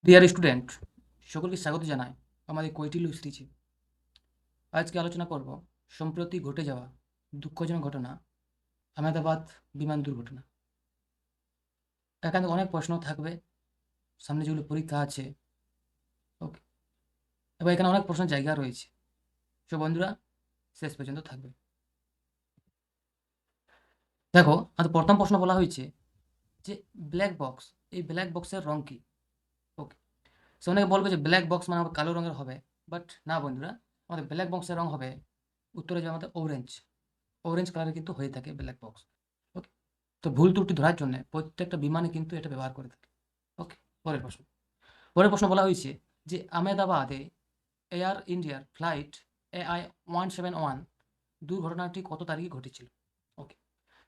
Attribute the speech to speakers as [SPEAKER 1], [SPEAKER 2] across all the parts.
[SPEAKER 1] Dear student, সকলকে স্বাগত জানাই আমাদের কৈটিল্য সিরিজে। আজকে আলোচনা করব সম্প্রতি ঘটে যাওয়া দুঃখজনক ঘটনা, আহমেদাবাদ বিমান দুর্ঘটনা। এখানে অনেক প্রশ্ন থাকবে, সামনে যেগুলো পরীক্ষা আছে। ওকে, এবার এখানে অনেক প্রশ্নের জায়গা রয়েছে, সব বন্ধুরা শেষ পর্যন্ত থাকবে। দেখো, আমাদের প্রথম প্রশ্ন বলা হয়েছে যে ব্ল্যাক বক্স, এই ব্ল্যাক বক্সের রং কি? ওকে, সে অনেকে বলবে যে ব্ল্যাক বক্স মানে কালো রঙের হবে, বাট না বন্ধুরা, আমাদের ব্ল্যাক বক্সের রং হবে উত্তরে যে আমাদের অরেঞ্জ। অরেঞ্জ কালারের কিন্তু হয়ে থাকে ব্ল্যাক বক্স। ওকে, তো ভুল ত্রুটি ধরার জন্য প্রত্যেকটা বিমানে কিন্তু এটা ব্যবহার করে থাকে। ওকে, পরের প্রশ্ন বলা হয়েছে যে আহমেদাবাদে এয়ার ইন্ডিয়ার ফ্লাইট AI-171 দুর্ঘটনাটি কত তারিখে ঘটেছিল? ওকে,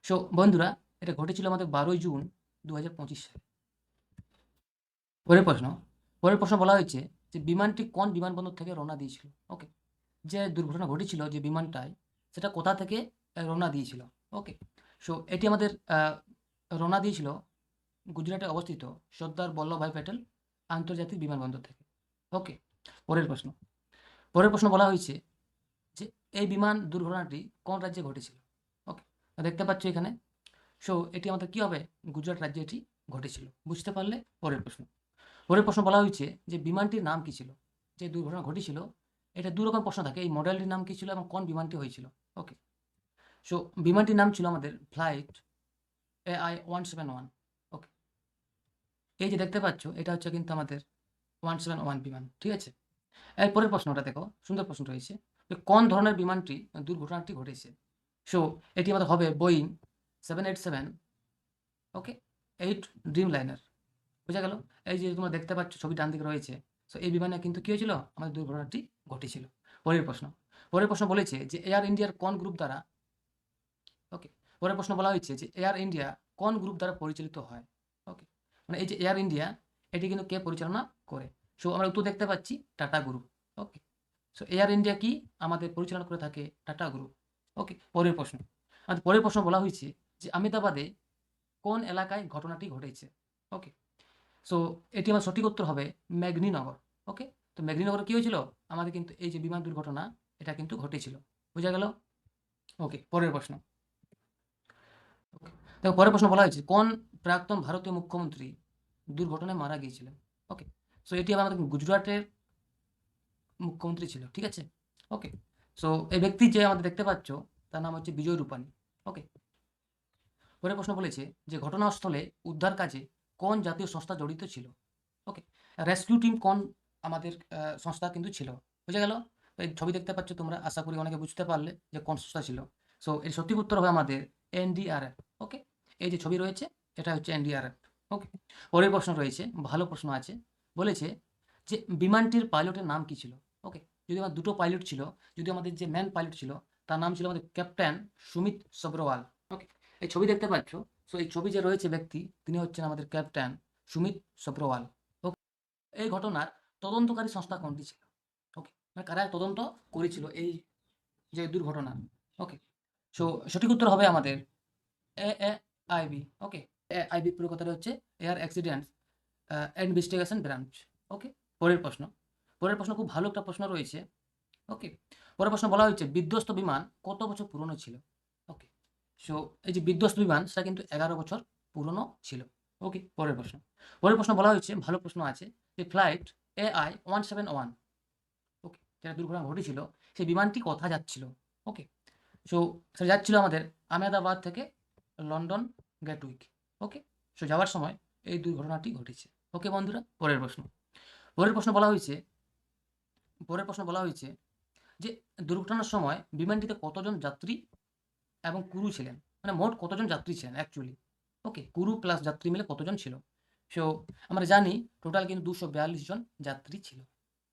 [SPEAKER 1] সো বন্ধুরা, এটা ঘটেছিল আমাদের 12ই জুন 2025 সালে। পরের প্রশ্ন পরের প্রশ্ন বলা হয়েছে যে বিমানটি কোন বিমানবন্দর থেকে রওনা দিয়েছিল? ওকে, যে দুর্ঘটনা ঘটেছিল যে বিমানটায়, সেটা কোথা থেকে রওনা দিয়েছিল? ওকে, সো এটি আমাদের রওনা দিয়েছিল গুজরাটে অবস্থিত সর্দার বল্লভভাই প্যাটেল আন্তর্জাতিক বিমানবন্দর থেকে। ওকে, পরের প্রশ্ন পরের প্রশ্ন বলা হয়েছে যে এই বিমান দুর্ঘটনাটি কোন রাজ্যে ঘটেছিল? ওকে, দেখতে পাচ্ছ এখানে। সো এটি আমাদের কি হবে? গুজরাট রাজ্যে এটি ঘটেছিল। বুঝতে পারলে? পরের প্রশ্ন বলা হয়েছে যে বিমানটির নাম কি ছিল? যে দুর্ঘটনা ঘটেছিল, এটা দু রকম প্রশ্ন থাকে, এই মডেলটির নাম কি ছিল এবং কোন বিমানটি হয়েছিল। ওকে, সো বিমানটির নাম ছিল আমাদের ফ্লাইট AI-171। ওকে, এই যে দেখতে পাচ্ছ, এটা হচ্ছে কিন্তু আমাদের 171 বিমান। ঠিক আছে, এরপরের প্রশ্নটা দেখো, সুন্দর প্রশ্ন রয়েছে যে কোন ধরনের বিমানটি দুর্ঘটনাটি ঘটেছে? সো এটি আমাদের হবে বোয়িং 787। ওকে, 8 ড্রিম লাইনার। বোঝা গেল? এই যে তোমরা দেখতে পাচ্ছ ছবি ডান দিকে রয়েছে, সো এই বিমানে কিন্তু কী হয়েছিল? আমাদের দুর্ঘটনাটি ঘটেছিল। পরের প্রশ্ন পরের প্রশ্ন বলেছে যে এয়ার ইন্ডিয়ার কোন গ্রুপ দ্বারা, ওকে, পরের প্রশ্ন বলা হয়েছে যে এয়ার ইন্ডিয়া কোন গ্রুপ দ্বারা পরিচালিত হয়? ওকে, মানে এই যে এয়ার ইন্ডিয়া, এটি কিন্তু কে পরিচালনা করে? সো আমরা উত্তর দেখতে পাচ্ছি টাটা গ্রুপ। ওকে, সো এয়ার ইন্ডিয়া কি আমাদের পরিচালনা করে থাকে? Tata group. ওকে, পরের প্রশ্ন বলা হয়েছে যে আহমেদাবাদে কোন এলাকায় ঘটনাটি ঘটেছে? ওকে, সো এটি আমার সঠিক উত্তর হবে মেঘনীনগর। ওকে, তো মেঘনীনগরে কী হয়েছিল? আমাদের কিন্তু এই যে বিমান দুর্ঘটনা, এটা কিন্তু ঘটেছিল। বোঝা গেল? ওকে, পরের প্রশ্ন। ওকে, দেখো, পরের প্রশ্ন বলা হয়েছে কোন প্রাক্তন ভারতীয় মুখ্যমন্ত্রী দুর্ঘটনায় মারা গিয়েছিলেন? ওকে, সো এটি আবার আমাদের গুজরাটের মুখ্যমন্ত্রী ছিল। ঠিক আছে, ওকে, সো এই ব্যক্তি যে আমাদের দেখতে পাচ্ছ, তার নাম হচ্ছে বিজয় রূপানী। ওকে, পরের প্রশ্ন বলেছে যে ঘটনাস্থলে উদ্ধার কাজে কোন জাতীয় সংস্থা জড়িত ছিল? ওকে, রেস্কিউ টিম কোন আমাদের সংস্থা কিন্তু ছিল। বুঝে গেল? তো এই ছবি দেখতে পাচ্ছ তোমরা, আশা করি অনেকে বুঝতে পারলে যে কোন সংস্থা ছিল। সো এর সঠিক উত্তর হবে আমাদের NDRF। ওকে, এই যে ছবি রয়েছে, এটা হচ্ছে NDRF। ওকে, পরের প্রশ্ন রয়েছে, ভালো প্রশ্ন আছে। বলেছে যে বিমানটির পাইলটের নাম কি ছিল? ওকে, যদি আমার দুটো পাইলট ছিল, যদি আমাদের যে ম্যান পাইলট ছিল, তার নাম ছিল আমাদের ক্যাপ্টেন সুমিত সব্রওয়াল। ওকে, এই ছবি দেখতে পাচ্ছ। সো এই ছবি যে রয়েছে ব্যক্তি, তিনি হচ্ছেন আমাদের ক্যাপ্টেন সুমিত সব্রওয়াল। ওকে, এই ঘটনার তদন্তকারী সংস্থা কোনটি ছিল? ওকে, মানে কারা তদন্ত করেছিল এই যে দুর্ঘটনা? ওকে, সো সঠিক উত্তর হবে আমাদের AAIB। ওকে, AIB পুরো কথাটা হচ্ছে এয়ার অ্যাক্সিডেন্টস ইনভেস্টিগেশন ব্রাঞ্চ। ওকে, পরের প্রশ্ন পরের প্রশ্ন খুব ভালো একটা প্রশ্ন রয়েছে। ওকে, পরের প্রশ্ন বলা হয়েছে বিধ্বস্ত বিমান কত বছর পুরনো ছিল? ওকে, সো এই যে বিধ্বস্ত বিমান, সেটা কিন্তু 11 বছর পুরনো ছিল। ওকে, পরের প্রশ্ন বলা হয়েছে, ভালো প্রশ্ন আছে, যে ফ্লাইট AI-171, ওকে, যেটা দুর্ঘটনা ঘটেছিল, সেই বিমানটি কোথায় যাচ্ছিল? ওকে, সো সেটা যাচ্ছিল আমাদের আহমেদাবাদ থেকে লন্ডন গ্যাটউইক। ওকে, সো যাওয়ার সময় এই দুর্ঘটনাটি ঘটেছে। ওকে বন্ধুরা, পরের প্রশ্ন বলা হয়েছে যে দুর্ঘটনার সময় বিমানটিতে কতজন যাত্রী এবং ক্রু ছিলেন? মানে মোট কতজন যাত্রী ছিলেন অ্যাকচুয়ালি? ওকে, ক্রু প্লাস যাত্রী মিলে কতজন ছিল? সো আমরা জানি টোটাল কিন্তু 242 জন যাত্রী ছিল।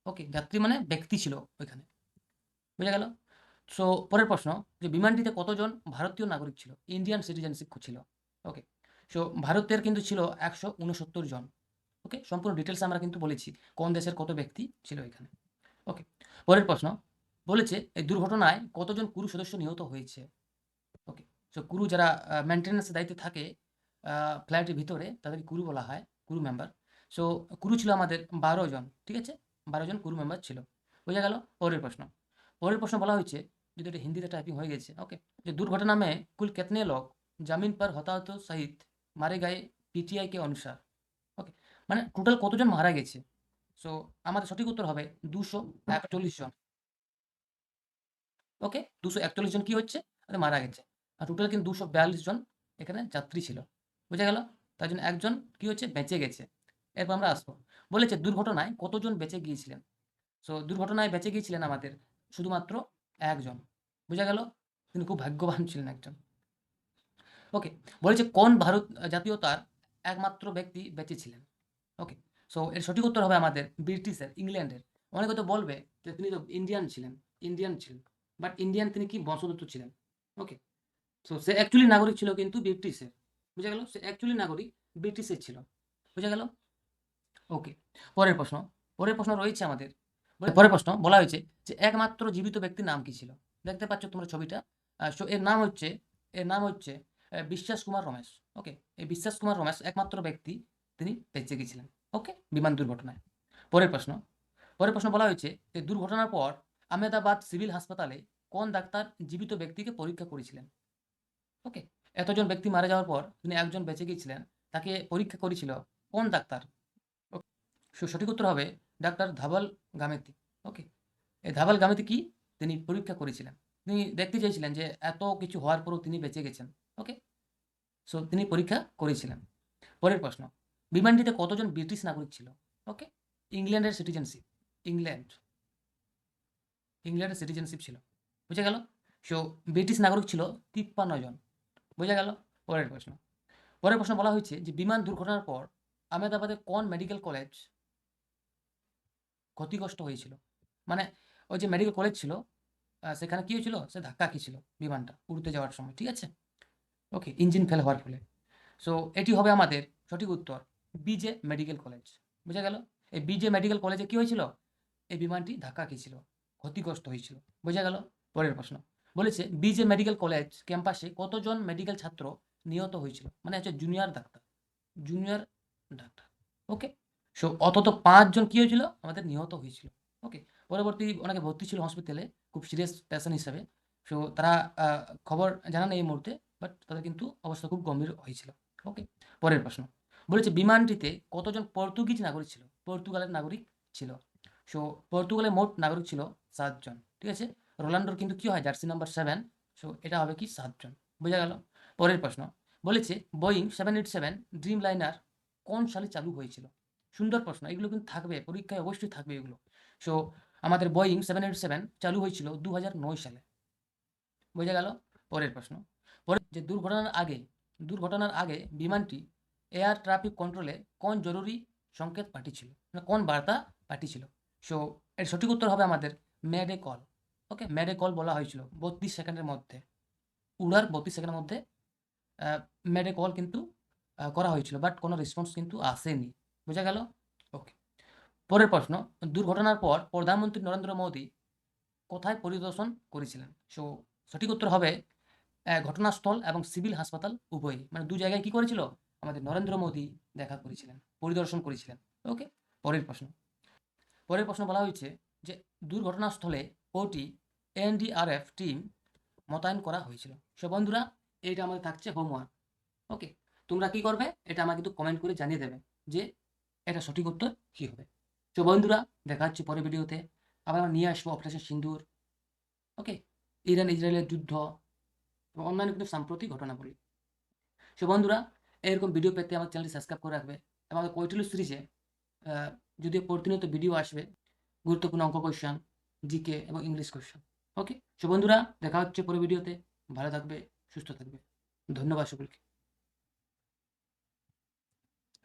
[SPEAKER 1] ওকে, যাত্রী মানে ব্যক্তি ছিল ওইখানে। বুঝা গেল? সো পরের প্রশ্ন, যে বিমানটিতে কতজন ভারতীয় নাগরিক ছিল? ইন্ডিয়ান সিটিজেনশিপ ছিল। ওকে, সো ভারতের কিন্তু ছিল 169 জন। ওকে, সম্পূর্ণ ডিটেলস আমরা কিন্তু বলেছি কোন দেশের কত ব্যক্তি ছিল এখানে। ওকে, পরের প্রশ্ন বলেছে এই দুর্ঘটনায় কতজন ক্রু সদস্য নিহত হয়েছে? ওকে, সো ক্রু যারা মেনটেন্যান্সের দায়িত্বে থাকে ফ্লাইটের ভিতরে, তাদেরকে ক্রু বলা হয়, ক্রু মেম্বার। সো ক্রু ছিল আমাদের 12 জন, ঠিক আছে? 12 জন ক্রু মেম্বার ছিল। বোঝা গেল? পরের প্রশ্ন বলা হয়েছে, যদি এটা হিন্দিতে টাইপিং হয়ে গেছে, ওকে? যে दुर्घटना में कुल कितने लोग जमीन पर हताहत सहित मारे गए पीटीआई के अनुसार? ওকে? মানে টোটাল কতজন মারা গেছে? সো আমাদের সঠিক উত্তর হবে 241 জন। ওকে? 241 জন কি হচ্ছে? মারা গেছে। আর টোটাল কিন্তু 242 জন এখানে যাত্রী ছিল। বুঝা গেল? তার জন্য একজন কি হচ্ছে? বেঁচে গেছে। এরপর আমরা আসবো। বলেছে দুর্ঘটনায় কতজন বেঁচে গিয়েছিলেন? সো দুর্ঘটনায় বেঁচে গিয়েছিলেন আমাদের শুধুমাত্র একজন। বুঝা গেল? তিনি খুব ভাগ্যবান ছিলেন একজন। ওকে? বলেছে কোন ভারত জাতীয়তার একমাত্র ব্যক্তি বেঁচে ছিলেন? ওকে? সো এর সঠিক উত্তর হবে আমাদের ব্রিটিশের, ইংল্যান্ডের। অনেকে হয়তো বলবে যে তিনি তো ইন্ডিয়ান ছিলেন। বাট ইন্ডিয়ান তিনি কি বংশোদ্ভূত ছিলেন। ওকে? সো সে অ্যাকচুয়ালি নাগরিক ছিল কিন্তু ব্রিটিশের। বুঝা গেল? সে অ্যাকচুয়ালি নাগরিক ব্রিটিশের ছিল। বুঝা গেল? ওকে। পরের প্রশ্ন রয়েছে আমাদের। পরের প্রশ্ন বলা হয়েছে যে একমাত্র জীবিত ব্যক্তির নাম কি ছিল? দেখতে পাচ্ছ তোমরা ছবিটা। সো এর নাম হচ্ছে বিশ্বাস কুমার রমেশ। ওকে? এই বিশ্বাস কুমার রমেশ একমাত্র ব্যক্তি, তিনি বেঁচে গেছিলেন। ওকে? বিমান দুর্ঘটনায়। পরের প্রশ্ন বলা হয়েছে যে দুর্ঘটনার পর আহমেদাবাদ সিভিল হাসপাতালে কোন ডাক্তার জীবিত ব্যক্তিকে পরীক্ষা করেছিলেন? ওকে? এতজন ব্যক্তি মারা যাওয়ার পর তিনি একজন বেঁচে গিয়েছিলেন, তাকে পরীক্ষা করেছিল কোন ডাক্তার? সঠিক উত্তর হবে ডাক্তার ধাবাল গামেতি। ওকে? এই ধাবাল গামেতি কি? তিনি পরীক্ষা করেছিলেন। তিনি দেখতে চেয়েছিলেন যে এত কিছু হওয়ার পরও তিনি বেঁচে গেছেন। ওকে? সো তিনি পরীক্ষা করেছিলেন। পরের প্রশ্ন, বিমানটিতে কতজন ব্রিটিশ নাগরিক ছিল? ওকে? ইংল্যান্ডের সিটিজেনশিপ। ইংল্যান্ডের সিটিজেনশিপ ছিল। বুঝা গেল? সো ব্রিটিশ নাগরিক ছিল 53 জন। বুঝা গেল? পরের প্রশ্ন বলা হয়েছে যে বিমান দুর্ঘটনার পর আহমেদাবাদের কোন মেডিকেল কলেজ ক্ষতিগ্রস্ত হয়েছিল? মানে ওই যে মেডিকেল কলেজ ছিল, সেখানে কি হয়েছিল? সে ধাক্কা খেয়েছিল বিমানটা উড়তে যাওয়ার সময়, ঠিক আছে? ওকে? ইঞ্জিন ফেল হওয়ার ফলে। সো এটি হবে আমাদের সঠিক উত্তর, বিজে মেডিকেল কলেজ। বুঝা গেল? এই বিজে মেডিকেল কলেজে কি হয়েছিল? এই বিমানটি ধাক্কা খেয়েছিল, ক্ষতিগ্রস্ত হয়েছিল। বুঝা গেল? পরের প্রশ্ন বলেছে বিজে মেডিকেল কলেজ ক্যাম্পাসে কতজন মেডিকেল ছাত্র নিহত হয়েছিল? মানে হচ্ছে জুনিয়র ডাক্তার। ওকে? সো অন্তত 5 জন কি হয়েছিল? আমাদের নিহত হয়েছিল। ওকে? পরবর্তী অনেকে ভর্তি ছিল হসপিটালে খুব সিরিয়াস পেশেন্ট হিসাবে। সো তারা খবর জানা নেই এই মুহূর্তে, বাট তাদের কিন্তু অবস্থা খুব গম্ভীর হয়েছিল। ওকে? পরের প্রশ্ন বলেছে বিমানটিতে কতজন পর্তুগিজ নাগরিক ছিল? পর্তুগালের নাগরিক ছিল। সো পর্তুগালের মোট নাগরিক ছিল 7 জন। ঠিক আছে? রোনাল্ডোর কিন্তু কি হয়? Jersey number 7। সো এটা হবে কি 7 জন। বোঝা গেল? পরের প্রশ্ন বলেছে বোয়িং 787 ড্রিম লাইনার কোন সালে চালু হয়েছিল? সুন্দর প্রশ্ন, এগুলো কিন্তু থাকবে পরীক্ষায়, অবশ্যই থাকবে এগুলো। সো আমাদের বোয়িং 787 চালু হয়েছিল 2009 সালে। বোঝা গেল? পরের প্রশ্ন যে দুর্ঘটনার আগে বিমানটি এয়ার ট্রাফিক কন্ট্রোলে কোন জরুরি সংকেত পাঠিয়েছিল? মানে কোন বার্তা পাঠিয়েছিল? সো এর সঠিক উত্তর হবে আমাদের মেডে কল। ওকে? মেডে কল বলা হয়েছিল 32 সেকেন্ডের মধ্যে, উড়ার 32 সেকেন্ডের মধ্যে মেডে কল কিন্তু করা হয়েছিল, বাট কোনো রেসপন্স কিন্তু আসেনি। বোঝা গেল? ওকে। পরের প্রশ্ন, দুর্ঘটনার পর প্রধানমন্ত্রী নরেন্দ্র মোদী কোথায় পরিদর্শন করেছিলেন? সো সঠিক উত্তর হবে ঘটনাস্থল এবং সিভিল হাসপাতাল উভয়ই। মানে 2 জায়গায় কি করেছিল? আমাদের নরেন্দ্র মোদী দেখা করেছিলেন, পরিদর্শন করেছিলেন। ওকে? পরের প্রশ্ন বলা হয়েছে যে দুর্ঘটনাস্থলে কটি এনডিআরএফ টিম মোতায়েন করা হয়েছিল? সো বন্ধুরা, এইটা আমাদের থাকছে হোমওয়ার্ক। ওকে? তোমরা কি করবে? এটা আমাকে কিন্তু কমেন্ট করে জানিয়ে দেবে যে এটা সঠিক উত্তর কি হবে। তো বন্ধুরা, দেখা হচ্ছে পরের ভিডিওতে। আবার আমরা নিয়ে আসবো অপারেশন সিন্দুর। ওকে? ইরান ইসরায়েলের যুদ্ধ এবং অন্যান্য কিন্তু সাম্প্রতিক ঘটনাবলী। সো বন্ধুরা, এরকম ভিডিও পেতে আমার চ্যানেলটি সাবস্ক্রাইব করে রাখবে। এবং আমাদের কৈটিল্য সিরিজে যদিও প্রতিনিয়ত ভিডিও আসবে, গুরুত্বপূর্ণ অঙ্ক কোয়েশ্চেন, জিকে এবং ইংলিশ কোয়েশ্চেন। ওকে? সো বন্ধুরা, দেখা হচ্ছে পরের ভিডিওতে। ভালো থাকবে, সুস্থ থাকবে। ধন্যবাদ সকলকে।